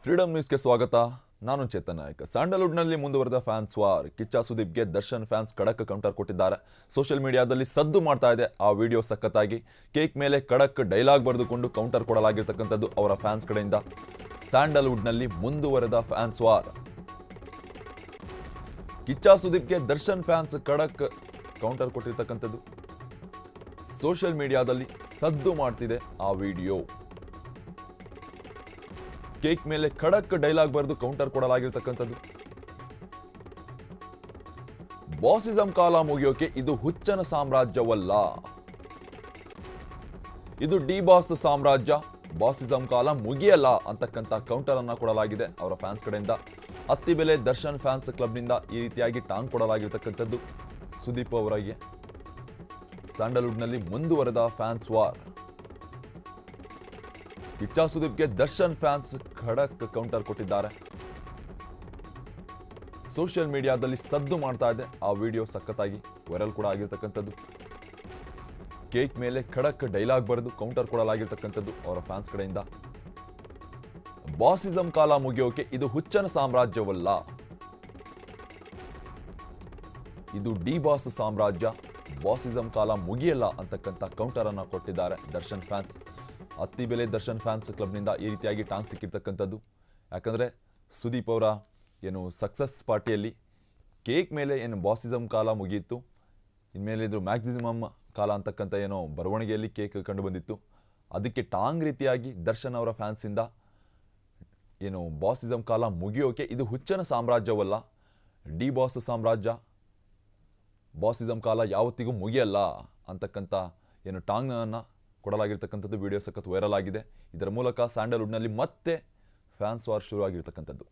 Freedom ನ್ಯೂಸ್ಗೆ ಸ್ವಾಗತ. ನಾನು ಚೇತನ್ ನಾಯಕ್. ಸ್ಯಾಂಡಲ್ವುಡ್ನಲ್ಲಿ ಮುಂದುವರೆದ ಫ್ಯಾನ್ಸ್ ವಾರ್. ಕಿಚ್ಚ ಸುದೀಪ್ಗೆ ದರ್ಶನ್ ಫ್ಯಾನ್ಸ್ ಖಡಕ್ ಕೌಂಟರ್ ಕೊಟ್ಟಿದ್ದಾರೆ. ಸೋಷಿಯಲ್ ಮೀಡಿಯಾದಲ್ಲಿ ಸದ್ದು ಮಾಡ್ತಾ ಇದೆ ಆ ವಿಡಿಯೋ ಸಖತ್ತಾಗಿ. ಕೇಕ್ ಮೇಲೆ ಖಡಕ್ ಡೈಲಾಗ್ ಬರೆದುಕೊಂಡು ಕೌಂಟರ್ ಕೊಡಲಾಗಿರ್ತಕ್ಕಂಥದ್ದು ಅವರ ಫ್ಯಾನ್ಸ್ ಕಡೆಯಿಂದ. ಸ್ಯಾಂಡಲ್ವುಡ್ನಲ್ಲಿ ಮುಂದುವರೆದ ಫ್ಯಾನ್ಸ್ ವಾರ್. ಕಿಚ್ಚ ಸುದೀಪ್ಗೆ ದರ್ಶನ್ ಫ್ಯಾನ್ಸ್ ಖಡಕ್ ಕೌಂಟರ್ ಕೊಟ್ಟಿರ್ತಕ್ಕಂಥದ್ದು. ಸೋಷಿಯಲ್ ಮೀಡಿಯಾದಲ್ಲಿ ಸದ್ದು ಮಾಡ್ತಿದೆ ಆ ವಿಡಿಯೋ. ಕೇಕ್ ಮೇಲೆ ಖಡಕ್ ಡೈಲಾಗ್ ಬರೆದು ಕೌಂಟರ್ ಕೊಡಲಾಗಿರ್ತಕ್ಕಂಥದ್ದು. ಬಾಸಿಸಂ ಕಾಲ ಮುಗಿಯೋಕೆ ಇದು ಹುಚ್ಚನ ಸಾಮ್ರಾಜ್ಯವಲ್ಲ, ಇದು ಡಿ ಬಾಸ್ ಸಾಮ್ರಾಜ್ಯ. ಬಾಸಿಸಂ ಕಾಲ ಮುಗಿಯಲ್ಲ ಅಂತಕ್ಕಂಥ ಕೌಂಟರ್ ಅನ್ನ ಕೊಡಲಾಗಿದೆ ಅವರ ಫ್ಯಾನ್ಸ್ ಕಡೆಯಿಂದ. ಅತ್ತಿಬೆಲೆ ದರ್ಶನ್ ಫ್ಯಾನ್ಸ್ ಕ್ಲಬ್ನಿಂದ ಈ ರೀತಿಯಾಗಿ ಟಾಂಗ್ ಕೊಡಲಾಗಿರ್ತಕ್ಕಂಥದ್ದು ಸುದೀಪ್ ಅವರಿಗೆ. ಸ್ಯಾಂಡಲ್ವುಡ್ನಲ್ಲಿ ಮುಂದುವರೆದ ಫ್ಯಾನ್ಸ್ ವಾರ್. ಕಿಚ್ಚ ಸುದೀಪ್ಗೆ ದರ್ಶನ್ ಫ್ಯಾನ್ಸ್ ಖಡಕ್ ಕೌಂಟರ್ ಕೊಟ್ಟಿದ್ದಾರೆ. ಸೋಷಿಯಲ್ ಮೀಡಿಯಾದಲ್ಲಿ ಸದ್ದು ಮಾಡ್ತಾ ಇದೆ ಆ ವಿಡಿಯೋ ಸಖತ್ತಾಗಿ ವೈರಲ್ ಕೂಡ ಆಗಿರ್ತಕ್ಕಂಥದ್ದು. ಕೇಕ್ ಮೇಲೆ ಖಡಕ್ ಡೈಲಾಗ್ ಬರೆದು ಕೌಂಟರ್ ಕೊಡಲಾಗಿರ್ತಕ್ಕಂಥದ್ದು ಅವರ ಫ್ಯಾನ್ಸ್ ಕಡೆಯಿಂದ. ಬಾಸಿಸಂ ಕಾಲ ಮುಗಿಯೋಕೆ ಇದು ಹುಚ್ಚನ ಸಾಮ್ರಾಜ್ಯವಲ್ಲ, ಇದು ಡಿ ಬಾಸ್ ಸಾಮ್ರಾಜ್ಯ. ಬಾಸಿಸಂ ಕಾಲ ಮುಗಿಯಲ್ಲ ಅಂತಕ್ಕಂಥ ಕೌಂಟರ್ ಅನ್ನ ಕೊಟ್ಟಿದ್ದಾರೆ ದರ್ಶನ್ ಫ್ಯಾನ್ಸ್. ಅತ್ತಿಬೆಲೆ ದರ್ಶನ್ ಫ್ಯಾನ್ಸ್ ಕ್ಲಬ್ನಿಂದ ಈ ರೀತಿಯಾಗಿ ಟಾಂಗ್ ಸಿಕ್ಕಿರ್ತಕ್ಕಂಥದ್ದು. ಯಾಕಂದರೆ ಸುದೀಪ್ ಅವರ ಏನು ಸಕ್ಸಸ್ ಪಾರ್ಟಿಯಲ್ಲಿ ಕೇಕ್ ಮೇಲೆ ಏನು ಬಾಸಿಸಮ್ ಕಾಲ ಮುಗಿಯಿತು, ಇನ್ಮೇಲೆ ಇದು ಮ್ಯಾಕ್ಸಿಮಮ್ ಕಾಲ ಅಂತಕ್ಕಂಥ ಏನೋ ಬರವಣಿಗೆಯಲ್ಲಿ ಕೇಕ್ ಕಂಡು ಬಂದಿತ್ತು. ಅದಕ್ಕೆ ಟಾಂಗ್ ರೀತಿಯಾಗಿ ದರ್ಶನ್ ಅವರ ಫ್ಯಾನ್ಸಿಂದ ಏನು ಬಾಸಿಸಮ್ ಕಾಲ ಮುಗಿಯೋಕೆ ಇದು ಹುಚ್ಚನ ಸಾಮ್ರಾಜ್ಯವಲ್ಲ, ಡಿ ಬಾಸ್ ಸಾಮ್ರಾಜ್ಯ. ಬಾಸಿಸಮ್ ಕಾಲ ಯಾವತ್ತಿಗೂ ಮುಗಿಯಲ್ಲ ಅಂತಕ್ಕಂಥ ಏನು ಟಾಂಗ್ನ ಕೊಡಲಾಗಿರ್ತಕ್ಕಂಥದ್ದು ವಿಡಿಯೋ ಸಖತ್ ವೈರಲ್ ಆಗಿದೆ. ಇದರ ಮೂಲಕ ಸ್ಯಾಂಡಲ್ವುಡ್ನಲ್ಲಿ ಮತ್ತೆ ಫ್ಯಾನ್ಸ್ ವಾರ್ ಶುರು ಆಗಿರ್ತಕ್ಕಂಥದ್ದು.